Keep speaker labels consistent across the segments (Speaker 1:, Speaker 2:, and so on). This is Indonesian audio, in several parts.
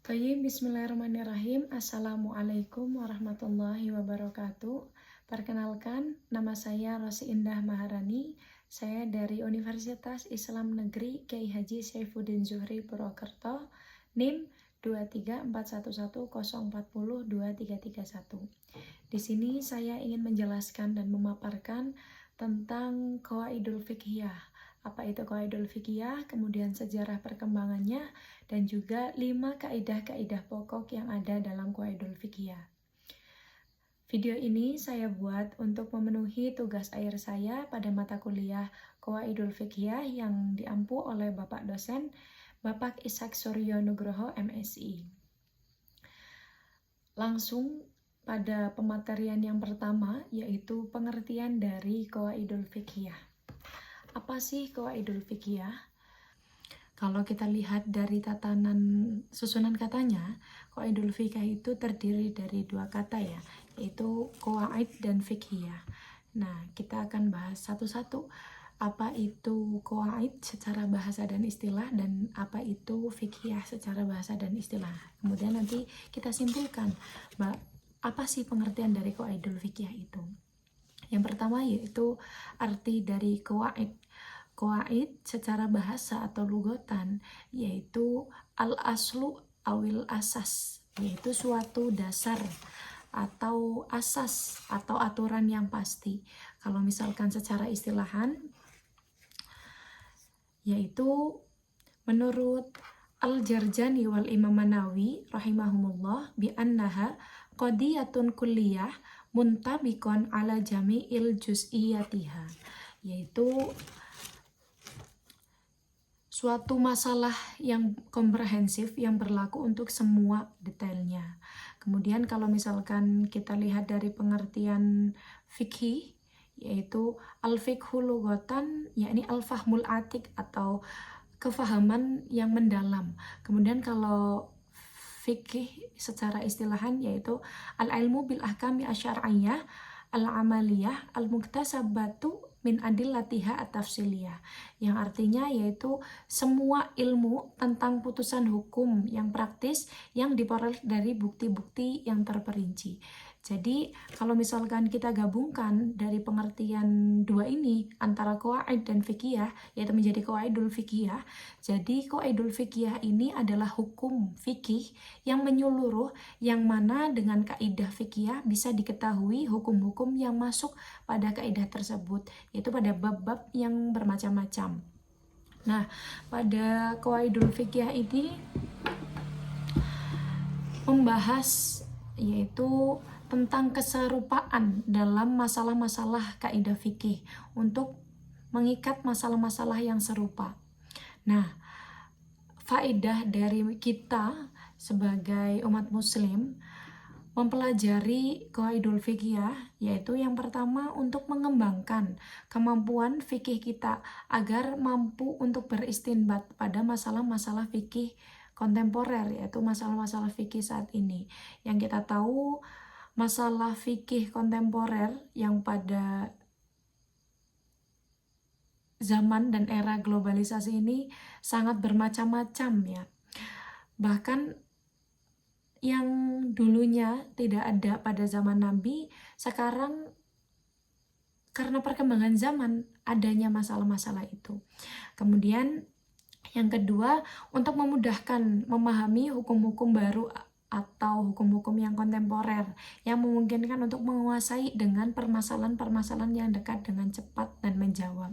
Speaker 1: Bismillahirrahmanirrahim. Assalamualaikum warahmatullahi wabarakatuh. Perkenalkan, nama saya Rosi Indah Maharani. Saya dari Universitas Islam Negeri Kiai Haji Saifuddin Zuhri Purwokerto, NIM 23410402331. Di sini saya ingin menjelaskan dan memaparkan tentang Qawaidul Fiqhiyah. Apa itu Qawaidul Fiqhiyah, kemudian sejarah perkembangannya, dan juga 5 kaidah-kaidah pokok yang ada dalam Qawaidul Fiqhiyah. Video ini saya buat untuk memenuhi tugas akhir saya pada mata kuliah Qawaidul Fiqhiyah yang diampu oleh Bapak dosen Bapak Ishak Suryo Nugroho MSI. Langsung pada pematerian yang pertama, yaitu pengertian dari Qawaidul Fiqhiyah. Apa sih Qawaidul Fiqhiyah? Kalau kita lihat dari tatanan susunan katanya, Qawaidul Fiqhiyah itu terdiri dari 2 kata ya, yaitu qawaid dan fiqhiyah. Nah, kita akan bahas satu-satu apa itu qawaid secara bahasa dan istilah, dan apa itu fiqhiyah secara bahasa dan istilah. Kemudian nanti kita simpulkan apa sih pengertian dari Qawaidul Fiqhiyah itu. Yang pertama yaitu arti dari qawaid. Qawaid secara bahasa atau lugatan yaitu al-aslu awil asas, yaitu suatu dasar atau asas atau aturan yang pasti. Kalau misalkan secara istilahan yaitu menurut Al-Jarjani wal Imam Manawi rahimahumullah bi annaha qadiyatun kulliyah muntabikon ala jami'il juz'iyatiha, yaitu suatu masalah yang komprehensif yang berlaku untuk semua detailnya. Kemudian kalau misalkan kita lihat dari pengertian fikih, yaitu al-fiqhu lughatan, yakni al-fahmul atik atau kefahaman yang mendalam. Kemudian kalau fikih secara istilahan yaitu al-ilmu bil ahkami asyar'iyyah al-amaliyah al-muktasabatu min adillatiha at-tafsiliyah, yang artinya yaitu semua ilmu tentang putusan hukum yang praktis yang diperoleh dari bukti-bukti yang terperinci. Jadi kalau misalkan kita gabungkan dari pengertian 2 ini antara qawaid dan fiqhiyah, yaitu menjadi qawaidul fiqhiyah. Jadi qawaidul fiqhiyah ini adalah hukum fikih yang menyeluruh, yang mana dengan kaidah fiqhiyah bisa diketahui hukum-hukum yang masuk pada kaidah tersebut, yaitu pada bab-bab yang bermacam-macam. Nah, pada qawaidul fiqhiyah ini membahas yaitu tentang keserupaan dalam masalah-masalah kaidah fikih untuk mengikat masalah-masalah yang serupa. Nah, faedah dari kita sebagai umat muslim mempelajari Qawaidul Fiqhiyah yaitu yang pertama untuk mengembangkan kemampuan fikih kita agar mampu untuk beristinbat pada masalah-masalah fikih kontemporer, yaitu masalah-masalah fikih saat ini. Yang kita tahu masalah fikih kontemporer yang pada zaman dan era globalisasi ini sangat bermacam-macam ya. Bahkan yang dulunya tidak ada pada zaman Nabi, sekarang karena perkembangan zaman adanya masalah-masalah itu. Kemudian yang kedua, untuk memudahkan memahami hukum-hukum baru atau hukum-hukum yang kontemporer yang memungkinkan untuk menguasai dengan permasalahan-permasalahan yang dekat dengan cepat dan menjawab.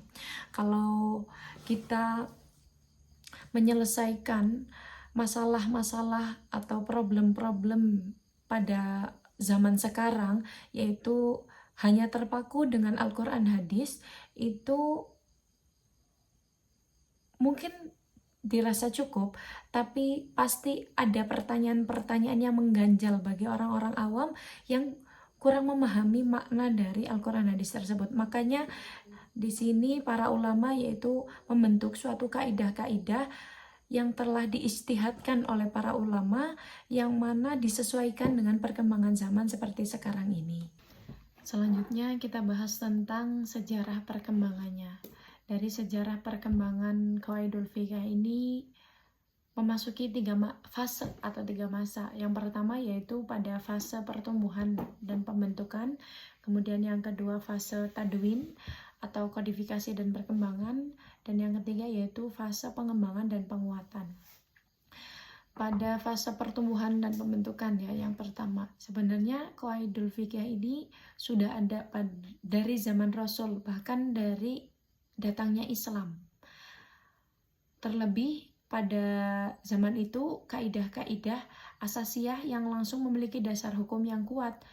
Speaker 1: Kalau kita menyelesaikan masalah-masalah atau problem-problem pada zaman sekarang, yaitu hanya terpaku dengan Al-Quran hadis, itu mungkin dirasa cukup, tapi pasti ada pertanyaan-pertanyaan yang mengganjal bagi orang-orang awam yang kurang memahami makna dari Al-Quran hadis tersebut. Makanya di sini para ulama yaitu membentuk suatu kaidah-kaidah yang telah diijtihadkan oleh para ulama, yang mana disesuaikan dengan perkembangan zaman seperti sekarang ini. Selanjutnya kita bahas tentang sejarah perkembangannya. Dari sejarah perkembangan Qawaidul Fiqhiyah ini memasuki fase atau 3 masa. Yang pertama yaitu pada fase pertumbuhan dan pembentukan, kemudian yang kedua fase tadwin atau kodifikasi dan perkembangan, dan yang ketiga yaitu fase pengembangan dan penguatan. Pada fase pertumbuhan dan pembentukan ya, yang pertama, sebenarnya qawaidul fiqh ini sudah ada dari zaman Rasul, bahkan dari datangnya Islam. Terlebih pada zaman itu kaidah-kaidah asasiyah yang langsung memiliki dasar hukum yang kuat.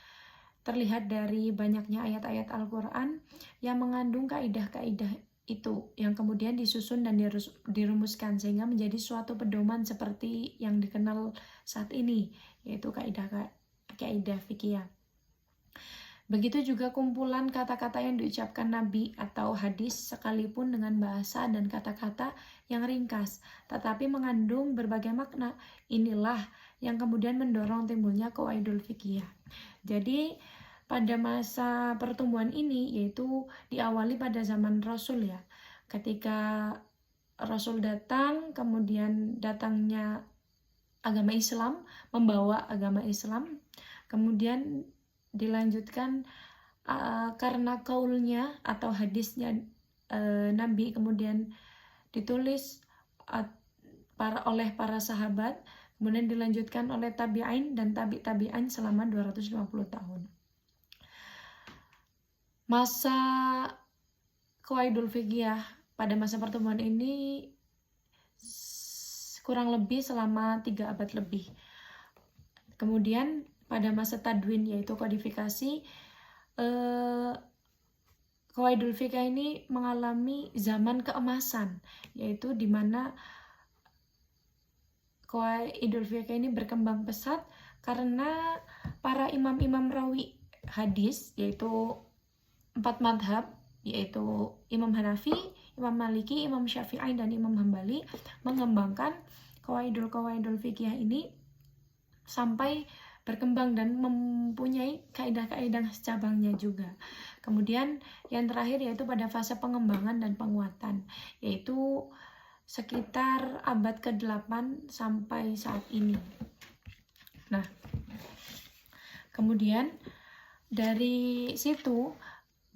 Speaker 1: Terlihat dari banyaknya ayat-ayat Al-Quran yang mengandung kaidah-kaidah itu, yang kemudian disusun dan dirumuskan sehingga menjadi suatu pedoman seperti yang dikenal saat ini, yaitu kaidah fikih. Begitu juga kumpulan kata-kata yang diucapkan Nabi atau hadis sekalipun dengan bahasa dan kata-kata yang ringkas, tetapi mengandung berbagai makna. Inilah yang kemudian mendorong timbulnya qawaidul fiqhiyah. Jadi pada masa pertumbuhan ini, yaitu diawali pada zaman Rasul ya, ketika Rasul datang, kemudian datangnya agama Islam, membawa agama Islam, kemudian dilanjutkan karena kaulnya atau hadisnya Nabi kemudian ditulis oleh para sahabat, kemudian dilanjutkan oleh tabi'in dan tabi'in selama 250 tahun. Masa qawaidul fiqhiyah pada masa pertemuan ini kurang lebih selama 3 abad lebih. Kemudian pada masa tadwin yaitu kodifikasi, qawaidul fiqh ini mengalami zaman keemasan, yaitu di mana qawaidul fiqh ini berkembang pesat karena para imam-imam rawi hadis, yaitu 4 madhab, yaitu Imam Hanafi, Imam Maliki, Imam Syafi'i, dan Imam Hambali mengembangkan qawaidul fiqh ini sampai berkembang dan mempunyai kaidah-kaidah cabangnya juga. Kemudian yang terakhir yaitu pada fase pengembangan dan penguatan, yaitu sekitar abad ke-8 sampai saat ini. Nah, kemudian dari situ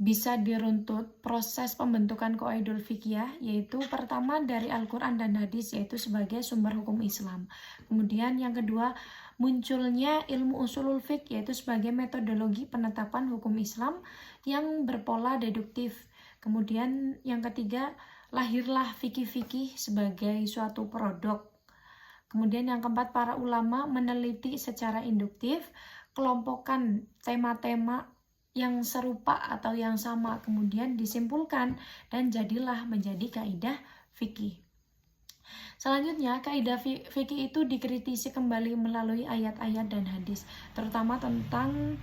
Speaker 1: bisa diruntut proses pembentukan qawaidul fiqhiyah, yaitu pertama dari Al-Quran dan hadis, yaitu sebagai sumber hukum Islam. Kemudian yang kedua, munculnya ilmu usulul fiqh, yaitu sebagai metodologi penetapan hukum Islam yang berpola deduktif. Kemudian yang ketiga, lahirlah fikih-fikih sebagai suatu produk. Kemudian yang keempat, para ulama meneliti secara induktif, kelompokan tema-tema yang serupa atau yang sama, kemudian disimpulkan dan jadilah menjadi kaidah fikih. Selanjutnya, kaidah fikih itu dikritisi kembali melalui ayat-ayat dan hadis, terutama tentang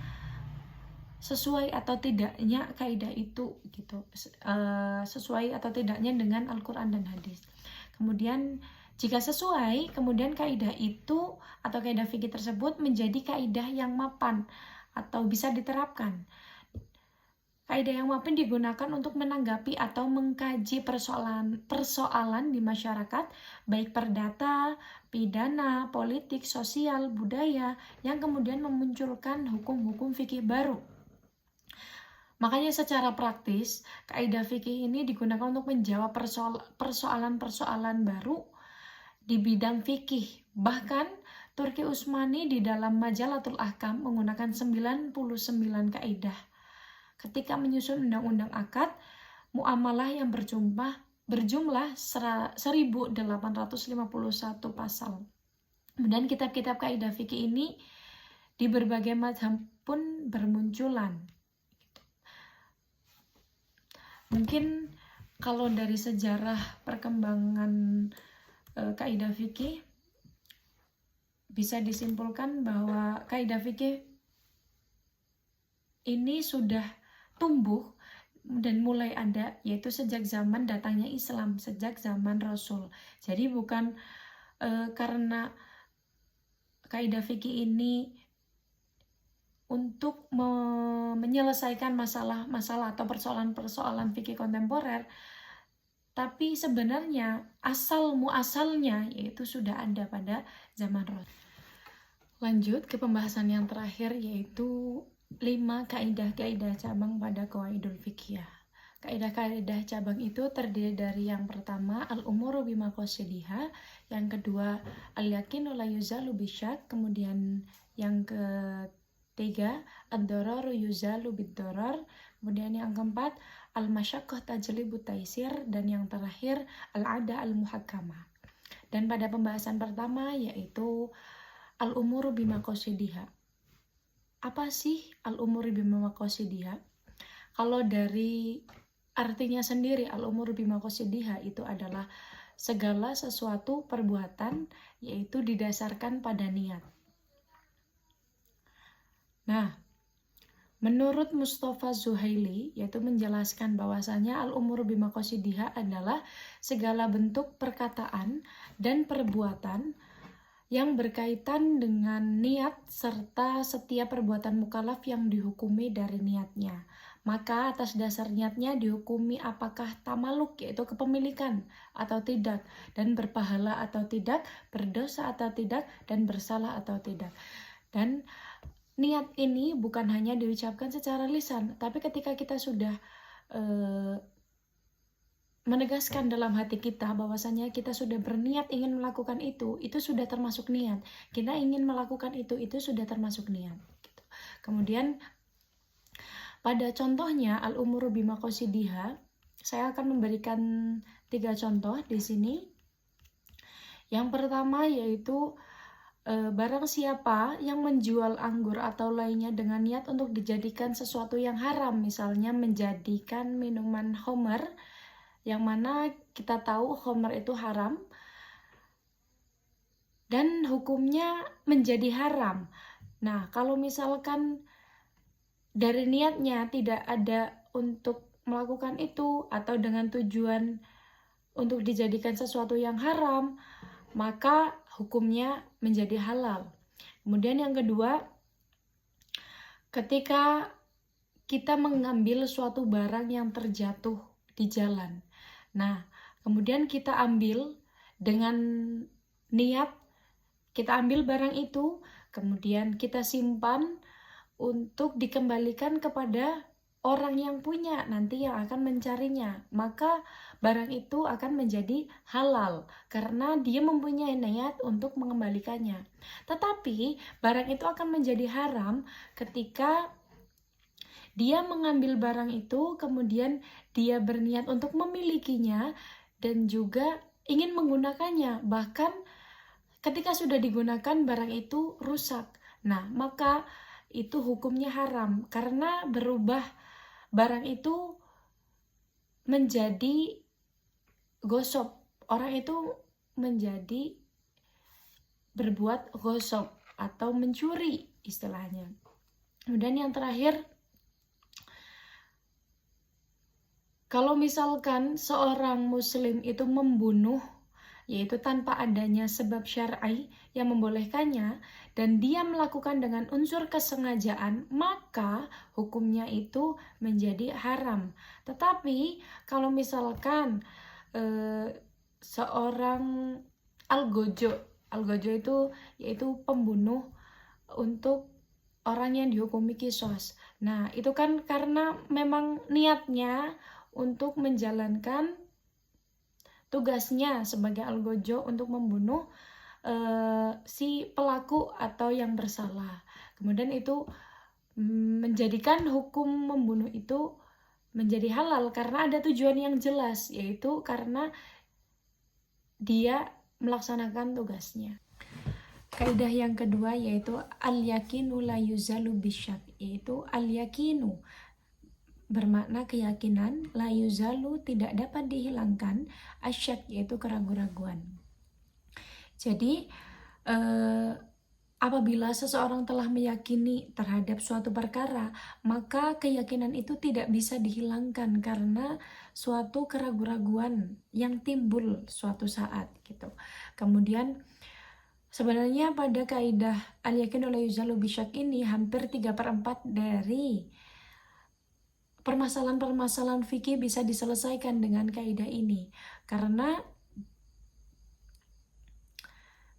Speaker 1: sesuai atau tidaknya kaidah itu gitu, sesuai atau tidaknya dengan Al-Quran dan hadis. Kemudian jika sesuai, kemudian kaidah itu atau kaidah fikih tersebut menjadi kaidah yang mapan atau bisa diterapkan. Kaidah yang mapan digunakan untuk menanggapi atau mengkaji persoalan di masyarakat, baik perdata, pidana, politik, sosial, budaya, yang kemudian memunculkan hukum-hukum fikih baru. Makanya secara praktis, kaidah fikih ini digunakan untuk menjawab persoalan-persoalan baru di bidang fikih. Bahkan Turki Utsmani di dalam Majalatul Ahkam menggunakan 99 kaidah ketika menyusun undang-undang akad muamalah yang berjumlah 1851 pasal. Kemudian kitab-kitab kaidah fikih ini di berbagai mazhab pun bermunculan. Mungkin kalau dari sejarah perkembangan kaidah fikih bisa disimpulkan bahwa kaidah fikih ini sudah tumbuh dan mulai ada, yaitu sejak zaman datangnya Islam, sejak zaman Rasul. Jadi bukan karena kaidah fikih ini untuk menyelesaikan masalah-masalah atau persoalan-persoalan fikih kontemporer, tapi sebenarnya asal muasalnya yaitu sudah ada pada zaman Rasul. Lanjut ke pembahasan yang terakhir, yaitu 5 kaidah-kaidah cabang pada qawaidul fiqhiyah. Kaidah-kaidah cabang itu terdiri dari yang pertama al-umuru bimaqasidiha, yang kedua al-yaqinu la yuzalu bisyak, kemudian yang ketiga ad-dararu yuzalu bid-darar, kemudian yang keempat al-masyaqqah tajlibu taisir, dan yang terakhir al-'ada al-muhakkamah. Dan pada pembahasan pertama yaitu al-umuru bimaqasidiha. Apa sih al-umuru bimaqasidiha? Kalau dari artinya sendiri, al-umuru bimaqasidiha itu adalah segala sesuatu perbuatan yaitu didasarkan pada niat. Nah, menurut Mustafa Zuhaili yaitu menjelaskan bahwasanya al-umuru bimaqasidiha adalah segala bentuk perkataan dan perbuatan yang berkaitan dengan niat serta setiap perbuatan mukallaf yang dihukumi dari niatnya. Maka atas dasar niatnya dihukumi apakah tamaluk yaitu kepemilikan atau tidak, dan berpahala atau tidak, berdosa atau tidak, dan bersalah atau tidak. Dan niat ini bukan hanya diucapkan secara lisan, tapi ketika kita sudah menegaskan dalam hati kita bahwasanya kita sudah berniat ingin melakukan itu sudah termasuk niat. Kita ingin melakukan itu sudah termasuk niat. Gitu. Kemudian pada contohnya al-umuru bimaqasidiha, saya akan memberikan 3 contoh di sini. Yang pertama yaitu barang siapa yang menjual anggur atau lainnya dengan niat untuk dijadikan sesuatu yang haram, misalnya menjadikan minuman khamar, yang mana kita tahu khamar itu haram dan hukumnya menjadi haram. Nah, kalau misalkan dari niatnya tidak ada untuk melakukan itu atau dengan tujuan untuk dijadikan sesuatu yang haram, maka hukumnya menjadi halal. Kemudian yang kedua, ketika kita mengambil suatu barang yang terjatuh di jalan. Nah, kemudian kita ambil dengan niat, kita ambil barang itu, kemudian kita simpan untuk dikembalikan kepada orang yang punya, nanti yang akan mencarinya. Maka barang itu akan menjadi halal, karena dia mempunyai niat untuk mengembalikannya. Tetapi barang itu akan menjadi haram ketika dia mengambil barang itu, kemudian dia berniat untuk memilikinya dan juga ingin menggunakannya. Bahkan ketika sudah digunakan barang itu rusak. Nah, maka itu hukumnya haram karena berubah barang itu menjadi gosop. Orang itu menjadi berbuat gosop atau mencuri istilahnya. Kemudian yang terakhir, kalau misalkan seorang muslim itu membunuh, yaitu tanpa adanya sebab syar'i yang membolehkannya, dan dia melakukan dengan unsur kesengajaan, maka hukumnya itu menjadi haram. Tetapi kalau misalkan seorang algojo itu yaitu pembunuh untuk orang yang dihukumi qisas. Nah, itu kan karena memang niatnya untuk menjalankan tugasnya sebagai algojo untuk membunuh si pelaku atau yang bersalah. Kemudian itu menjadikan hukum membunuh itu menjadi halal karena ada tujuan yang jelas, yaitu karena dia melaksanakan tugasnya. Kaidah yang kedua yaitu al-yaqinu la yuzalu bisyak, yaitu al-yaqinu bermakna keyakinan, la yuzalu tidak dapat dihilangkan, asyak yaitu keraguan-raguan. Jadi apabila seseorang telah meyakini terhadap suatu perkara, maka keyakinan itu tidak bisa dihilangkan karena suatu keraguan-raguan yang timbul suatu saat gitu. Kemudian sebenarnya pada kaidah al-yaqinu la yuzalu bisyak ini hampir 3/4 dari permasalahan-permasalahan fikih bisa diselesaikan dengan kaidah ini, karena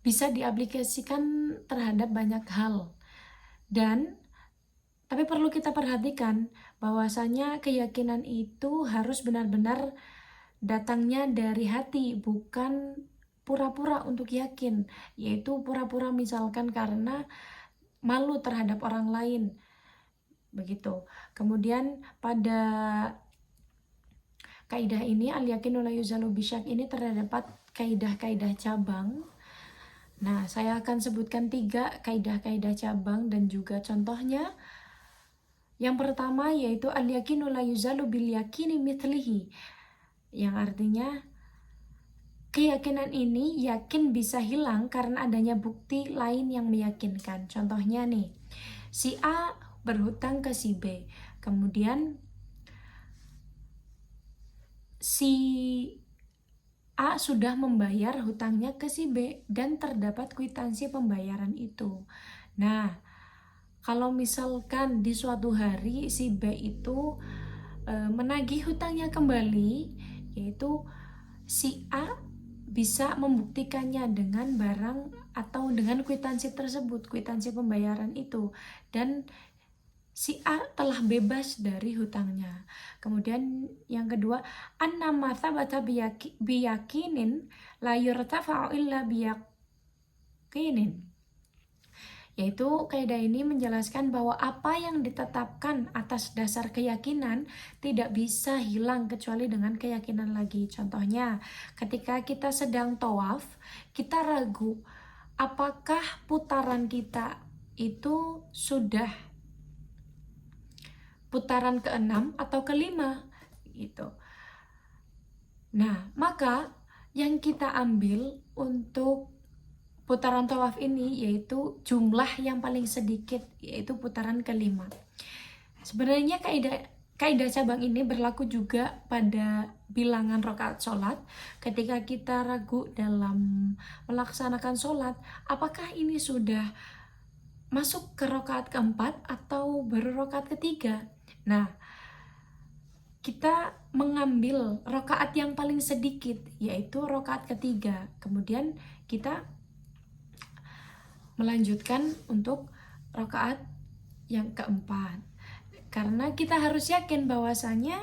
Speaker 1: bisa diaplikasikan terhadap banyak hal. Dan tapi perlu kita perhatikan bahwasanya keyakinan itu harus benar-benar datangnya dari hati, bukan pura-pura untuk yakin, yaitu pura-pura misalkan karena malu terhadap orang lain, begitu. Kemudian pada kaidah ini al-yaqinu la yuzalu bisyak ini terdapat kaidah-kaidah cabang. Nah, saya akan sebutkan 3 kaidah-kaidah cabang dan juga contohnya. Yang pertama yaitu al-yaqinu la yuzalu bil yaqini mithlihi, yang artinya keyakinan ini yakin bisa hilang karena adanya bukti lain yang meyakinkan. Contohnya nih, si A berhutang ke si B, kemudian si A sudah membayar hutangnya ke si B dan terdapat kwitansi pembayaran itu. Nah, kalau misalkan di suatu hari si B itu menagih hutangnya kembali, yaitu si A bisa membuktikannya dengan barang atau dengan kwitansi tersebut, kwitansi pembayaran itu, dan si A telah bebas dari hutangnya. Kemudian yang kedua, annama thabata biyakinin la yurtafa'u illa biyakinin, yaitu kaidah ini menjelaskan bahwa apa yang ditetapkan atas dasar keyakinan tidak bisa hilang kecuali dengan keyakinan lagi. Contohnya, ketika kita sedang tawaf, kita ragu apakah putaran kita itu sudah putaran ke-6 atau ke-5 gitu. Nah, maka yang kita ambil untuk putaran tawaf ini yaitu jumlah yang paling sedikit, yaitu putaran ke-5. Sebenarnya kaidah cabang ini berlaku juga pada bilangan rakaat sholat. Ketika kita ragu dalam melaksanakan sholat, apakah ini sudah masuk ke rakaat keempat atau baru rakaat ketiga? Nah, kita mengambil rakaat yang paling sedikit, yaitu rakaat ketiga. Kemudian kita melanjutkan untuk rakaat yang keempat. Karena kita harus yakin bahwasanya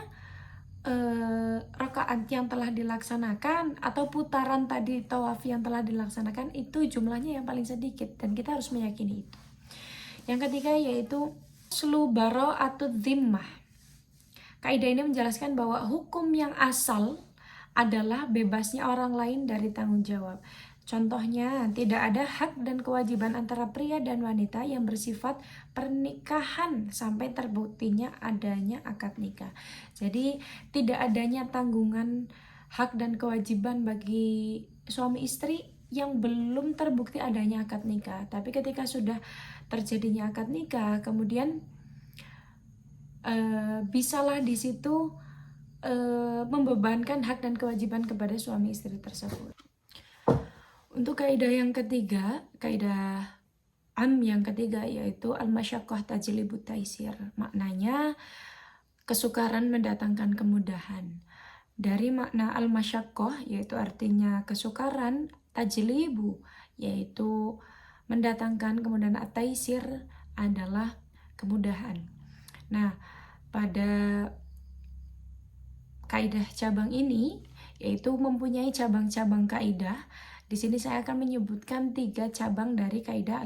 Speaker 1: rakaat yang telah dilaksanakan atau putaran tadi tawaf yang telah dilaksanakan itu jumlahnya yang paling sedikit, dan kita harus meyakini itu. Yang ketiga yaitu aslu bara'atud dhimmah. Kaidah ini menjelaskan bahwa hukum yang asal adalah bebasnya orang lain dari tanggung jawab. Contohnya, tidak ada hak dan kewajiban antara pria dan wanita yang bersifat pernikahan sampai terbuktinya adanya akad nikah. Jadi, tidak adanya tanggungan hak dan kewajiban bagi suami istri yang belum terbukti adanya akad nikah. Tapi ketika sudah terjadinya akad nikah, kemudian bisalah di situ membebankan hak dan kewajiban kepada suami istri tersebut. Untuk kaidah yang ketiga, kaidah yang ketiga yaitu al-masyaqqah tajlibu taisir. Maknanya kesukaran mendatangkan kemudahan. Dari makna al-masyaqqah yaitu artinya kesukaran, tajlibu yaitu mendatangkan, kemudian at-taisir adalah kemudahan. Nah, pada kaidah cabang ini yaitu mempunyai cabang-cabang kaidah. Di sini saya akan menyebutkan 3 cabang dari kaidah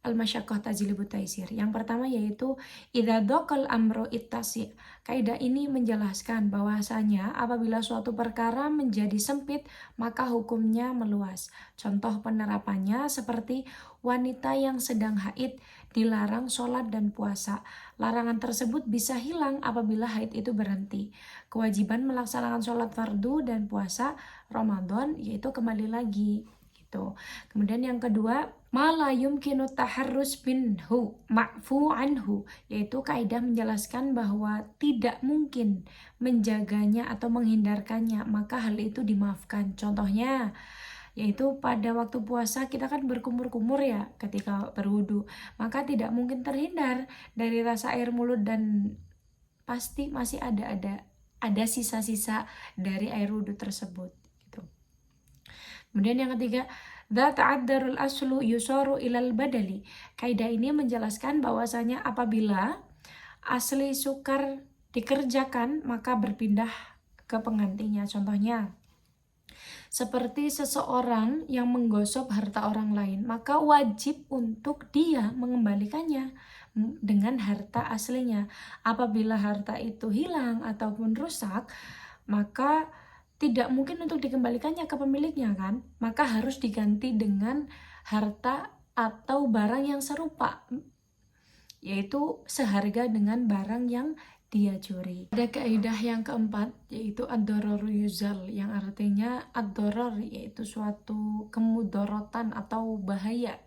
Speaker 1: al-masyaqqah tajlibu taisir. Yang pertama yaitu idza dhaqal amru ittasi. Kaidah ini menjelaskan bahwasanya apabila suatu perkara menjadi sempit, maka hukumnya meluas. Contoh penerapannya seperti wanita yang sedang haid dilarang sholat dan puasa. Larangan tersebut bisa hilang apabila haid itu berhenti. Kewajiban melaksanakan sholat fardu dan puasa Ramadan yaitu kembali lagi gitu. Kemudian yang kedua, ma la yumkinu taharrus minhu ma'fu anhu, yaitu kaidah menjelaskan bahwa tidak mungkin menjaganya atau menghindarkannya, maka hal itu dimaafkan. Contohnya yaitu pada waktu puasa kita kan berkumur-kumur ya ketika berwudu, maka tidak mungkin terhindar dari rasa air mulut dan pasti masih ada sisa-sisa dari air wudhu tersebut gitu. Kemudian yang ketiga, dza ta'addarul aslu yusaru ilal badali. Kaidah ini menjelaskan bahwasanya apabila asli sukar dikerjakan maka berpindah ke penggantinya. Contohnya, seperti seseorang yang menggosok harta orang lain, maka wajib untuk dia mengembalikannya dengan harta aslinya. Apabila harta itu hilang ataupun rusak, maka tidak mungkin untuk dikembalikannya ke pemiliknya kan, maka harus diganti dengan harta atau barang yang serupa, yaitu seharga dengan barang yang dia curi. Ada kaidah yang keempat, yaitu ad-darar yuzal, yang artinya ad-darar yaitu suatu kemudorotan atau bahaya.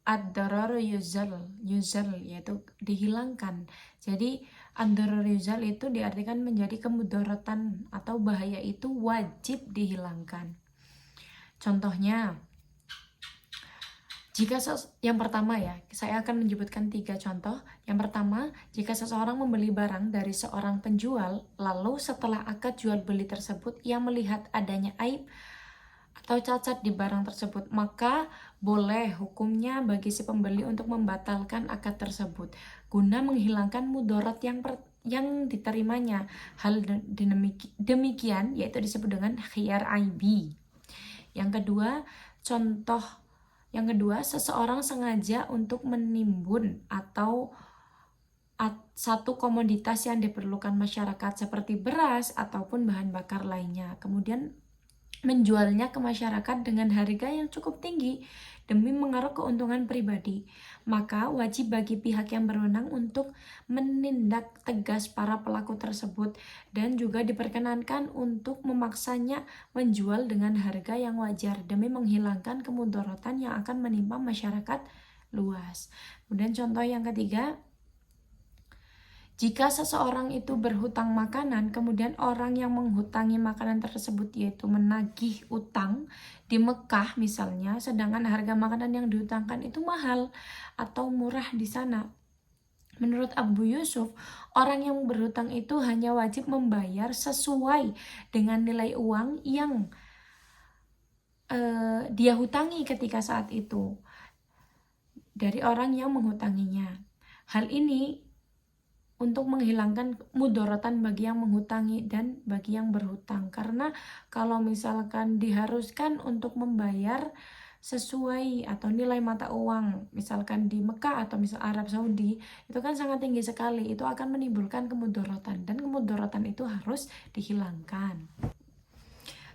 Speaker 1: Ad-darar yuzal yaitu dihilangkan. Jadi ad-darar yuzal itu diartikan menjadi kemudorotan atau bahaya itu wajib dihilangkan. Contohnya, yang pertama ya, saya akan menyebutkan 3 contoh. Yang pertama, jika seseorang membeli barang dari seorang penjual, lalu setelah akad jual beli tersebut ia melihat adanya aib atau cacat di barang tersebut, maka boleh hukumnya bagi si pembeli untuk membatalkan akad tersebut guna menghilangkan mudarat yang diterimanya. Hal demikian yaitu disebut dengan khiyar aibi. Yang kedua, seseorang sengaja untuk menimbun atau satu komoditas yang diperlukan masyarakat seperti beras ataupun bahan bakar lainnya, kemudian menjualnya ke masyarakat dengan harga yang cukup tinggi demi mengeruk keuntungan pribadi, maka wajib bagi pihak yang berwenang untuk menindak tegas para pelaku tersebut dan juga diperkenankan untuk memaksanya menjual dengan harga yang wajar demi menghilangkan kemudaratan yang akan menimpa masyarakat luas. Kemudian contoh yang ketiga, jika seseorang itu berhutang makanan, kemudian orang yang menghutangi makanan tersebut yaitu menagih utang di Mekah misalnya, sedangkan harga makanan yang dihutangkan itu mahal atau murah di sana. Menurut Abu Yusuf, orang yang berhutang itu hanya wajib membayar sesuai dengan nilai uang yang dia hutangi ketika saat itu dari orang yang menghutanginya. Hal ini untuk menghilangkan mudoratan bagi yang menghutangi dan bagi yang berhutang. Karena kalau misalkan diharuskan untuk membayar sesuai atau nilai mata uang, misalkan di Mekah atau misal Arab Saudi, itu kan sangat tinggi sekali. Itu akan menimbulkan kemudoratan dan kemudoratan itu harus dihilangkan.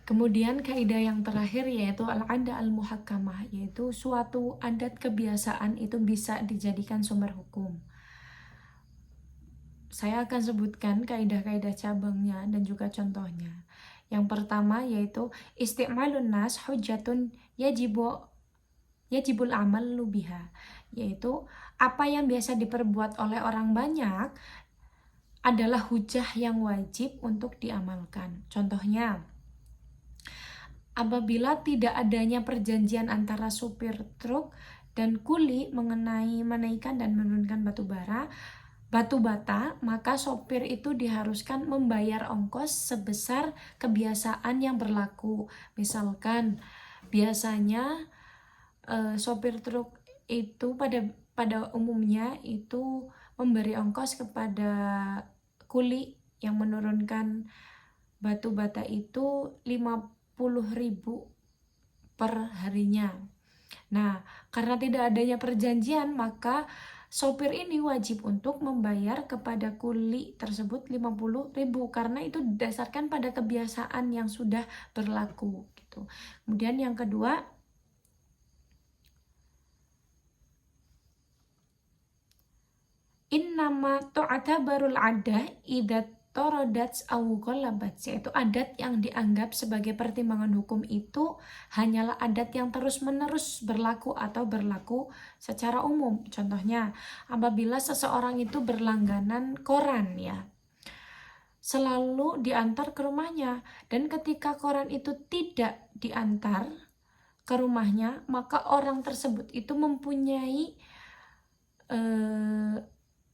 Speaker 1: Kemudian kaidah yang terakhir yaitu al-'ada al-muhakkamah, yaitu suatu adat kebiasaan itu bisa dijadikan sumber hukum. Saya akan sebutkan kaidah-kaidah cabangnya dan juga contohnya. Yang pertama yaitu isti'malun nas hujjatun yajibul amal biha, yaitu apa yang biasa diperbuat oleh orang banyak adalah hujah yang wajib untuk diamalkan. Contohnya, apabila tidak adanya perjanjian antara supir truk dan kuli mengenai menaikkan dan menurunkan batu bata, maka sopir itu diharuskan membayar ongkos sebesar kebiasaan yang berlaku. Misalkan biasanya sopir truk itu pada umumnya itu memberi ongkos kepada kuli yang menurunkan batu bata itu 50.000 per harinya. Nah, karena tidak adanya perjanjian, maka sopir ini wajib untuk membayar kepada kuli tersebut 50.000 karena itu didasarkan pada kebiasaan yang sudah berlaku gitu. Kemudian yang kedua, innama tu'tabarul 'adah idza torodat awgolabat, yaitu adat yang dianggap sebagai pertimbangan hukum itu hanyalah adat yang terus-menerus berlaku atau berlaku secara umum. Contohnya, apabila seseorang itu berlangganan koran ya, selalu diantar ke rumahnya, dan ketika koran itu tidak diantar ke rumahnya, maka orang tersebut itu mempunyai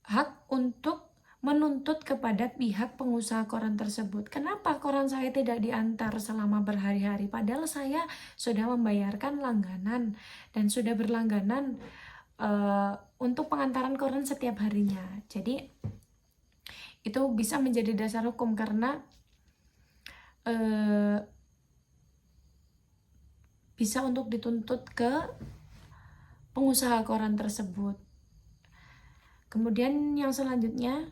Speaker 1: hak untuk menuntut kepada pihak pengusaha koran tersebut. Kenapa koran saya tidak diantar selama berhari-hari? Padahal saya sudah membayarkan langganan dan sudah berlangganan untuk pengantaran koran setiap harinya. Jadi itu bisa menjadi dasar hukum karena bisa untuk dituntut ke pengusaha koran tersebut. Kemudian yang selanjutnya,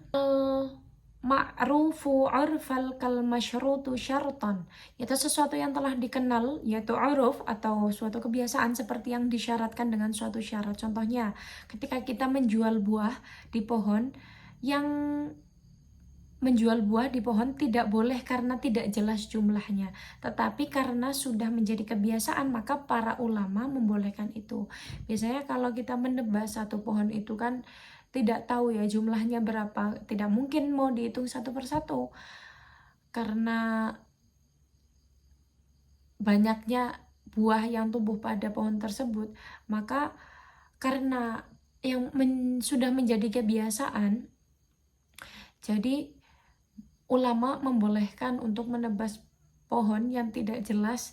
Speaker 1: ma'rufu urfal kal masyrutu syartan, yaitu sesuatu yang telah dikenal, yaitu uruf atau suatu kebiasaan seperti yang disyaratkan dengan suatu syarat. Contohnya, ketika kita menjual buah di pohon, yang menjual buah di pohon tidak boleh karena tidak jelas jumlahnya, tetapi karena sudah menjadi kebiasaan maka para ulama membolehkan itu. Biasanya kalau kita menebas satu pohon itu kan tidak tahu ya jumlahnya berapa, tidak mungkin mau dihitung satu persatu karena banyaknya buah yang tumbuh pada pohon tersebut. Maka karena yang sudah menjadi kebiasaan, jadi ulama membolehkan untuk menebas pohon yang tidak jelas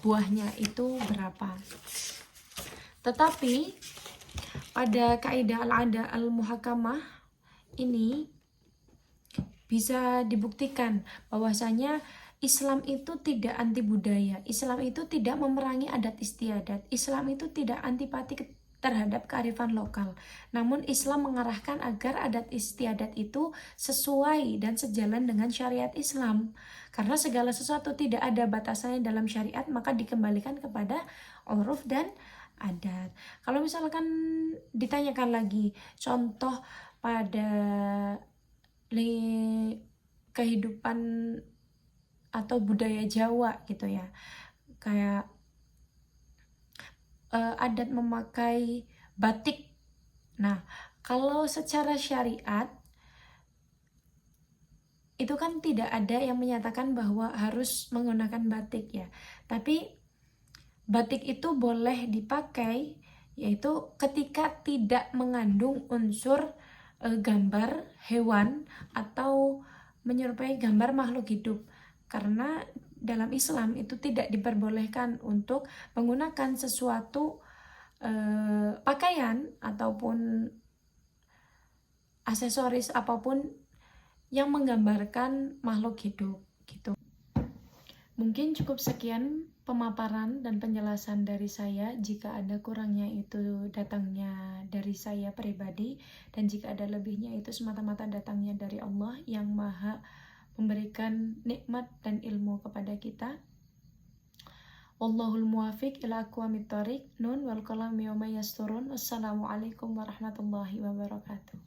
Speaker 1: buahnya itu berapa. Tetapi pada kaidah al-ada al-muhakamah ini bisa dibuktikan bahwasanya Islam itu tidak anti budaya, Islam itu tidak memerangi adat istiadat, Islam itu tidak antipati terhadap kearifan lokal. Namun Islam mengarahkan agar adat istiadat itu sesuai dan sejalan dengan syariat Islam. Karena segala sesuatu tidak ada batasannya dalam syariat, maka dikembalikan kepada uruf dan adat. Kalau misalkan ditanyakan lagi contoh pada kehidupan atau budaya Jawa gitu ya, kayak adat memakai batik. Nah, kalau secara syariat itu kan tidak ada yang menyatakan bahwa harus menggunakan batik ya. Tapi batik itu boleh dipakai yaitu ketika tidak mengandung unsur gambar hewan atau menyerupai gambar makhluk hidup. Karena dalam Islam itu tidak diperbolehkan untuk menggunakan sesuatu pakaian ataupun aksesoris apapun yang menggambarkan makhluk hidup gitu. Mungkin cukup sekian pemaparan dan penjelasan dari saya. Jika ada kurangnya itu datangnya dari saya pribadi, dan jika ada lebihnya itu semata-mata datangnya dari Allah yang maha memberikan nikmat dan ilmu kepada kita. Wallahul muwafiq ila aqwamit thoriq. Nun wal qalam yawma yasturun. Wassalamualaikum warahmatullahi wabarakatuh.